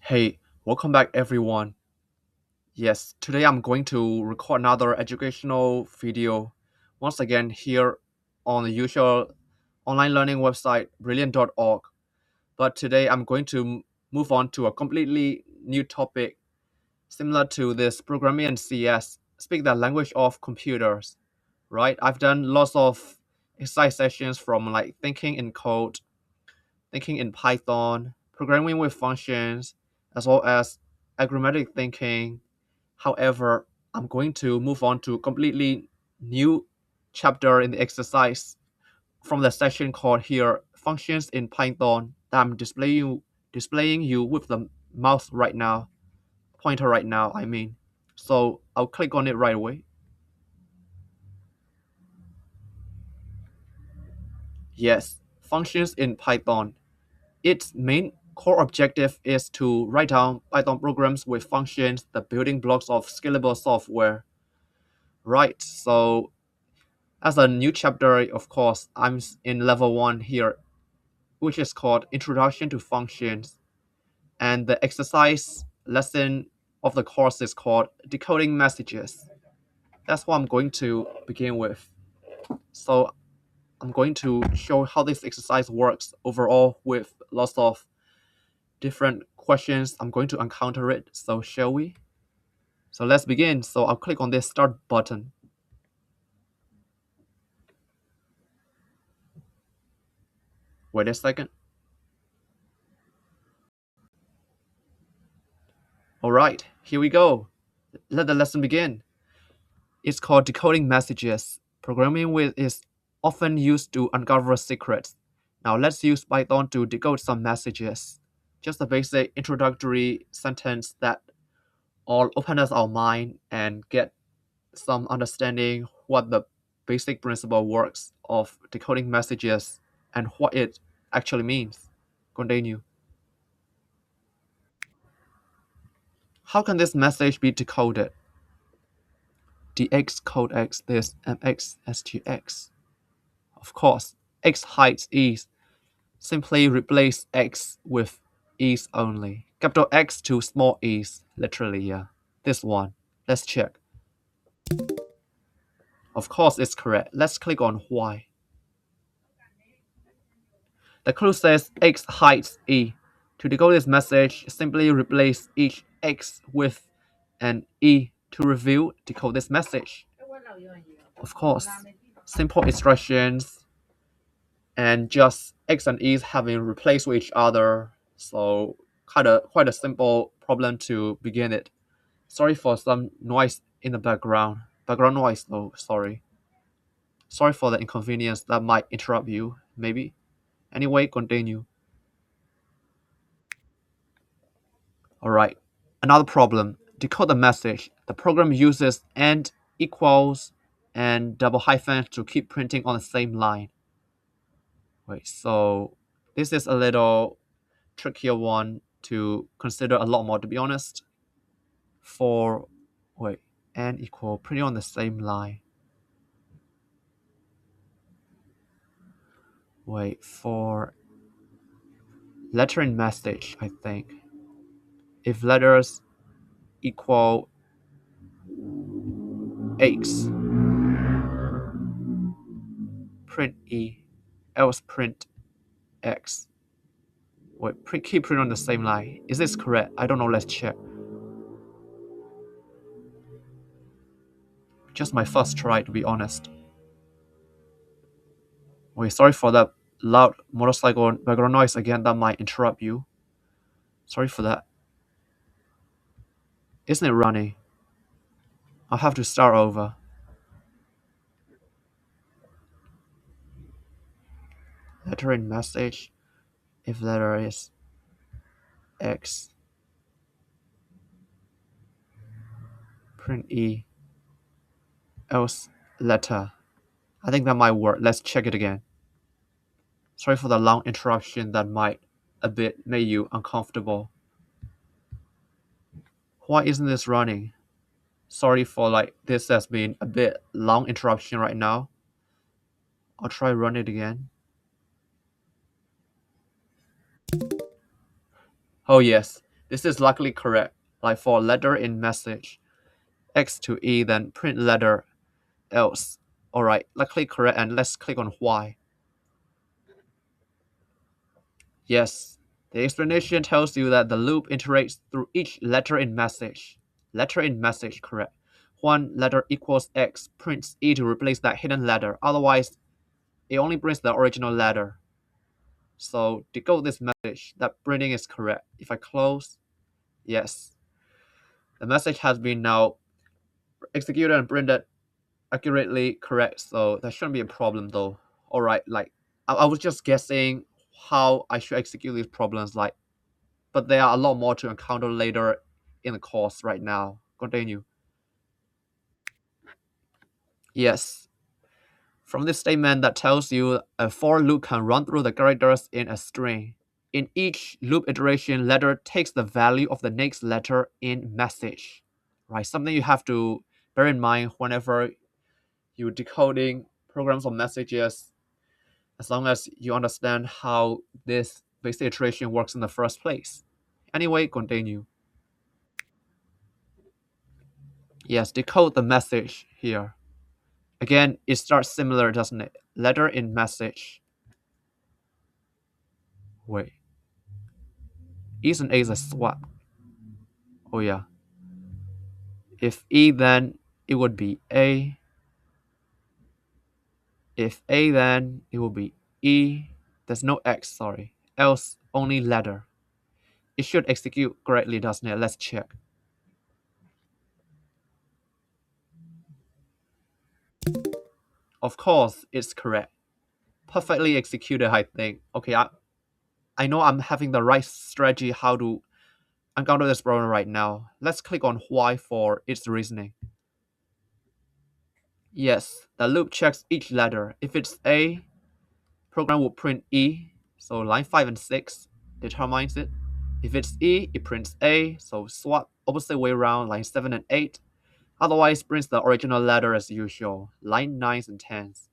Hey, welcome back everyone. Yes, today I'm going to record another educational video once again here on the usual online learning website brilliant.org. But today I'm going to move on to a completely new topic similar to this programming and CS, speak the language of computers, right? I've done lots of exercise sessions from like thinking in code, thinking in Python, programming with functions, as well as agrammatic thinking. However, I'm going to move on to a completely new chapter in the exercise from the section called here functions in Python that I'm displaying you with the mouse right now, pointer right now, I mean. So I'll click on it right away. Yes, functions in Python. Its main core objective is to write down Python programs with functions, the building blocks of scalable software. Right, so as a new chapter, of course, I'm in level 1 here, which is called Introduction to Functions. And the exercise lesson of the course is called Decoding Messages. That's what I'm going to begin with. So I'm going to show how this exercise works overall with lots of different questions I'm going to encounter it. So shall we? So let's begin. So I'll click on this start button. Wait a second. All right, here we go. Let the lesson begin. It's called decoding messages. Programming with is often used to uncover secrets. Now let's use Python to decode some messages. Just a basic introductory sentence that all opens our mind and get some understanding what the basic principle works of decoding messages and what it actually means. Continue. How can this message be decoded? dx code x this mx stx. Of course, x hides is. Simply replace x with is only. Capital X to small e's, literally, yeah. This one. Let's check. Of course, it's correct. Let's click on why. The clue says x hides e. To decode this message, simply replace each x with an e to reveal decode this message. Of course, simple instructions and just x and e's having replaced with each other. So quite a simple problem to begin it. Sorry for some noise in the background. Background noise though, sorry. Sorry for the inconvenience that might interrupt you, maybe. Anyway, continue. Alright. Another problem. Decode the message. The program uses and equals and double hyphens to keep printing on the same line. Wait, so this is a little trickier one to consider a lot more, to be honest. For wait, and equal printing on the same line. Wait, for letter in message, I think. If letters equal X, print E, else print X. Wait, keep print on the same line. Is this correct? I don't know, let's check. Just my first try, to be honest. Wait, sorry for that loud motorcycle background noise again that might interrupt you. Sorry for that. Isn't it running? I'll have to start over. Letter in message. If letter is X, print E, else letter. I think that might work. Let's check it again. Sorry for the long interruption that might a bit make you uncomfortable. Why isn't this running? Sorry for like this has been a bit long interruption right now. I'll try run it again. Oh yes, This is luckily correct. Like for letter in message, X to E, then print letter else. Alright, luckily correct, and let's click on Y. Yes, the explanation tells you that the loop iterates through each letter in message. Letter in message, correct. One letter equals X prints E to replace that hidden letter. Otherwise, it only prints the original letter. So decode this message. That printing is correct. If I close, yes, the message has been now executed and printed accurately correct. So that shouldn't be a problem though. Alright, like I was just guessing how I should execute these problems, like, but there are a lot more to encounter later in the course right now. Continue. Yes. From this statement that tells you a for loop can run through the characters in a string. In each loop iteration, letter takes the value of the next letter in message. Right? Something you have to bear in mind whenever you're decoding programs or messages, as long as you understand how this basic iteration works in the first place. Anyway, continue. Yes, decode the message here. Again, it starts similar, doesn't it? Letter in message. Wait. Isn't A is a swap? Oh yeah. If E, then it would be A. If A, then it will be E. There's no X, sorry. Else, only letter. It should execute correctly, doesn't it? Let's check. Of course, it's correct. Perfectly executed, I think. Okay, I know I'm having the right strategy how to encounter this problem right now. Let's click on Y for its reasoning. Yes, the loop checks each letter. If it's A, program will print E. So line 5 and 6 determines it. If it's E, it prints A. So swap opposite way around, line 7 and 8. Otherwise, prints the original letter as usual, line 9s and 10s.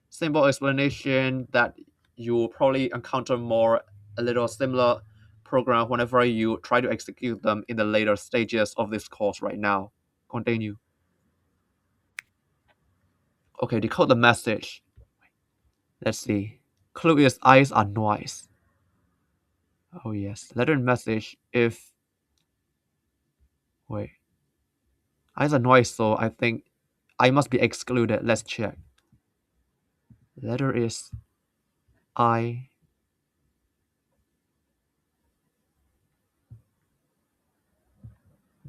Simple explanation that you will probably encounter more a little similar program whenever you try to execute them in the later stages of this course right now. Continue. Okay, decode the message. Let's see. Clue is eyes are noise. Oh yes. Letter and message if wait. Eyes are noise, so I think I must be excluded. Let's check. Letter is I.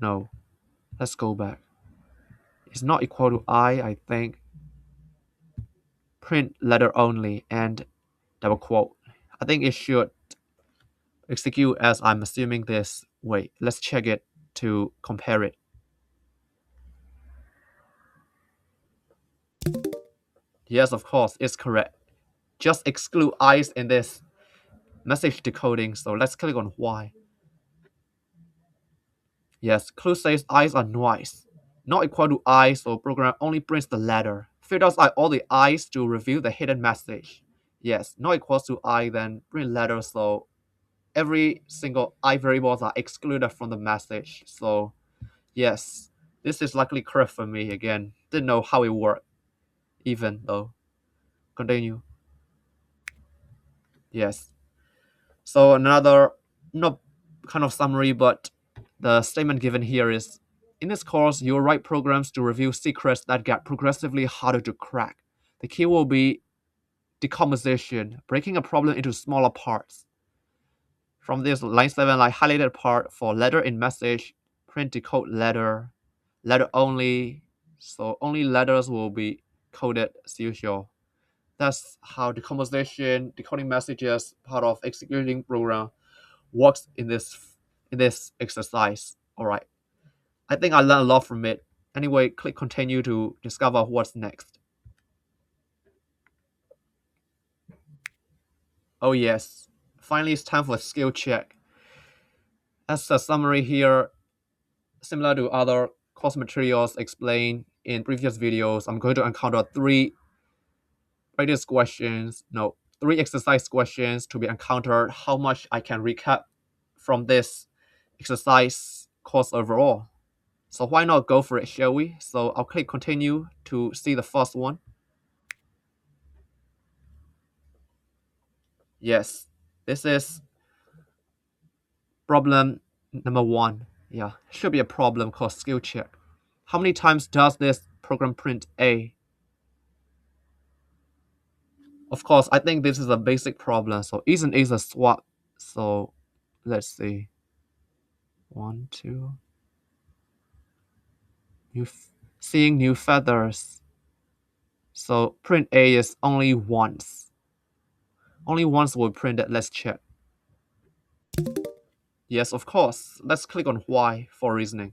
No. Let's go back. It's not equal to I think. Print letter only and double quote. I think it should execute as I'm assuming this. Wait, let's check it to compare it. Yes, of course, it's correct. Just exclude eyes in this message decoding, so let's click on Y. Yes, clue says eyes are noise. Not equal to I, so program only prints the letter. Filters out all the eyes to reveal the hidden message. Yes, not equals to I, then print letter, so every single I variables are excluded from the message. So yes, this is likely correct for me again. Didn't know how it worked, even though. Continue. Yes. So another, not kind of summary, but the statement given here is, in this course, you'll write programs to reveal secrets that get progressively harder to crack. The key will be decomposition, breaking a problem into smaller parts. From this line 7, I highlighted part for letter in message, print decode letter, letter only, so only letters will be coded as usual. That's how decomposition, decoding messages, part of executing program works in this exercise. All right. I think I learned a lot from it. Anyway, click continue to discover what's next. Oh yes. Finally, it's time for a skill check. As a summary here, similar to other course materials explained in previous videos, I'm going to encounter three exercise questions to be encountered. How much I can recap from this exercise course overall. So why not go for it, shall we? So I'll click continue to see the first one. Yes, this is problem number 1. Yeah, should be a problem called skill check. How many times does this program print A? Of course, I think this is a basic problem. So isn't is a swap. So let's see. 1, 2. Seeing new feathers. So print A is only once. Only once will print it. Let's check. Yes, of course. Let's click on Y for reasoning.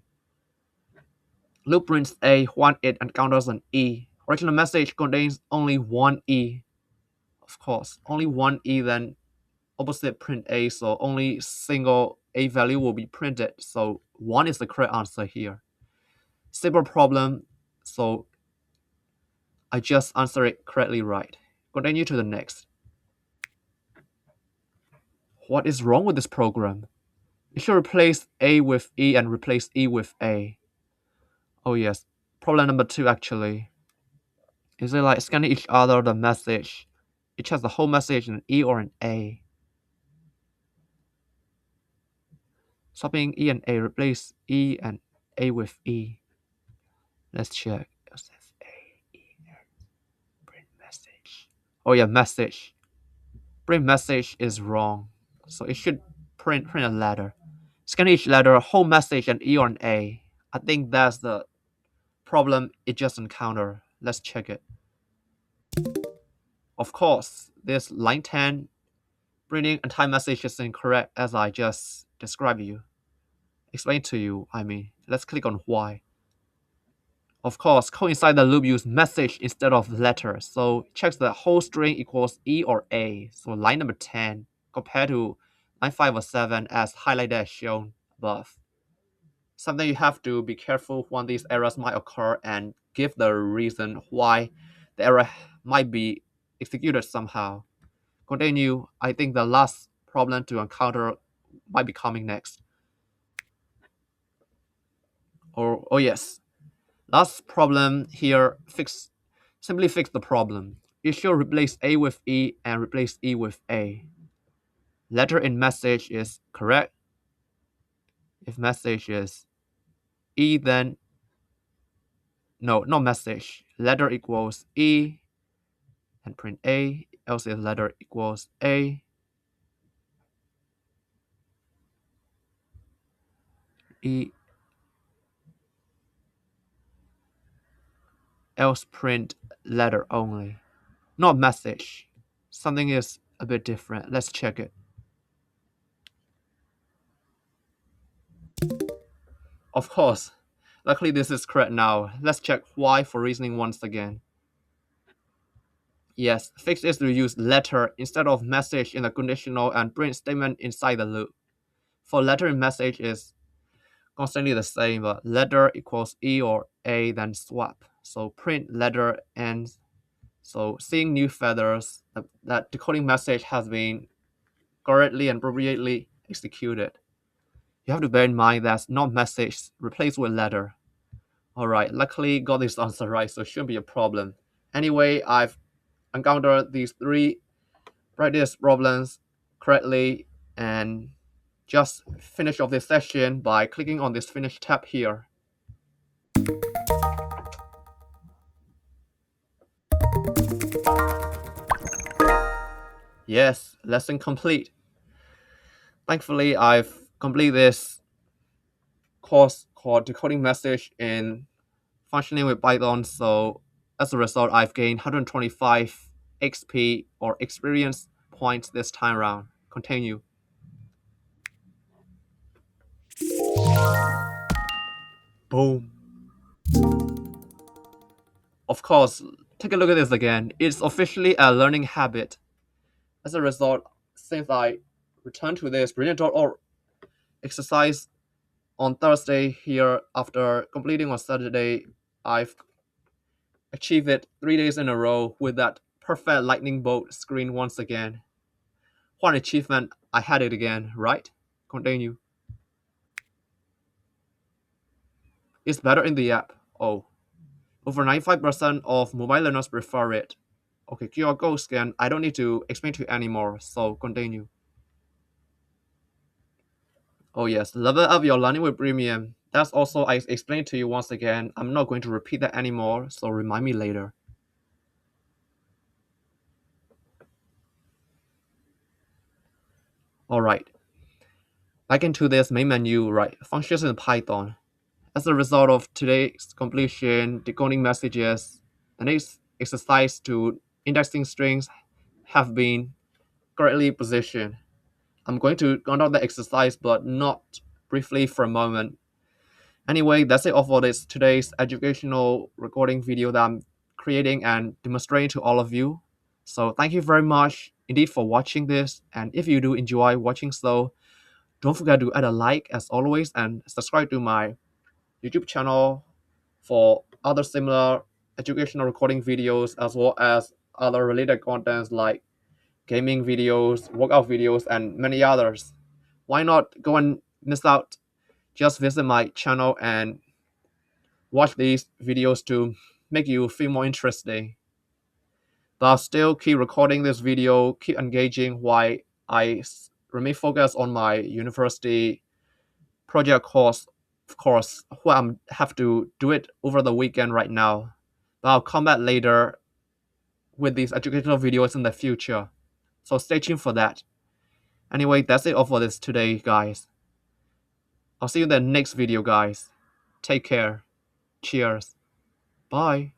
Loop prints A when it encounters an E. Original message contains only one E. Of course, only one E, then opposite print A, so only single A value will be printed. So 1 is the correct answer here. Simple problem, so I just answered it correctly right. Continue to the next. What is wrong with this program? It should replace A with E and replace E with A. Oh yes, problem number 2 actually. Is it like scanning each other the message? Each has the whole message in an E or an A. Swapping E and A, replace E and A with E. Let's check. Print message. Oh yeah, message. Print message is wrong. So it should print a letter. Scan each letter, whole message, and E or an A. I think that's the problem it just encountered. Let's check it. Of course, this line 10 printing entire message is incorrect as I just described you. Explain to you, I mean. Let's click on Y. Of course, coincide the loop use message instead of letter, so checks the whole string equals E or A. So line number 10 compared to line 5 or 7 as highlighted as shown above. Something you have to be careful when these errors might occur and give the reason why the error might be executed somehow. Continue, I think the last problem to encounter might be coming next. Oh yes. Last problem here, simply fix the problem. It should replace A with E and replace E with A. Letter in message is correct. If message is E, then no message. Letter equals E and print A, else if letter equals A, E, else print letter only. Not message. Something is a bit different. Let's check it. Of course. Luckily this is correct now. Let's check why for reasoning once again. Yes, fix is to use letter instead of message in the conditional and print statement inside the loop. For letter in message is constantly the same, but letter equals E or A, then swap. So print letter and so seeing new feathers, that decoding message has been correctly and appropriately executed. You have to bear in mind that not message replaced with letter. Alright, luckily got this answer right, so it shouldn't be a problem. Anyway, I've encountered these 3 practice problems correctly and just finish off this session by clicking on this finish tab here. Yes, lesson complete. Thankfully, I've completed this course called Decoding Message in Functioning with Python, so as a result, I've gained 125 XP or experience points this time around. Continue. Boom. Of course, take a look at this again. It's officially a learning habit. As a result, since I returned to this brilliant.org exercise on Thursday here after completing on Saturday, I've achieved it 3 days in a row with that perfect lightning bolt screen once again. What an achievement, I had it again, right? Continue. It's better in the app. Oh, over 95% of mobile learners prefer it. Okay, QR code scan. I don't need to explain to you anymore, so continue. Oh yes, level up your learning with premium. That's also I explained to you once again. I'm not going to repeat that anymore, so remind me later. Alright, back into this main menu, right? Functions in Python. As a result of today's completion, decoding messages, the next exercise to indexing strings have been correctly positioned. I'm going to conduct the exercise, but not briefly for a moment. Anyway, that's it all for this today's educational recording video that I'm creating and demonstrating to all of you. So thank you very much indeed for watching this. And if you do enjoy watching so, don't forget to add a like as always and subscribe to my YouTube channel for other similar educational recording videos as well as other related contents like gaming videos, workout videos, and many others. Why not go and miss out? Just visit my channel and watch these videos to make you feel more interesting. But I'll still keep recording this video, keep engaging while I remain focused on my university project course, of course, where I have to do it over the weekend right now. But I'll come back later with these educational videos in the future. So stay tuned for that. Anyway, that's it all for this today, guys. I'll see you in the next video, guys. Take care. Cheers. Bye.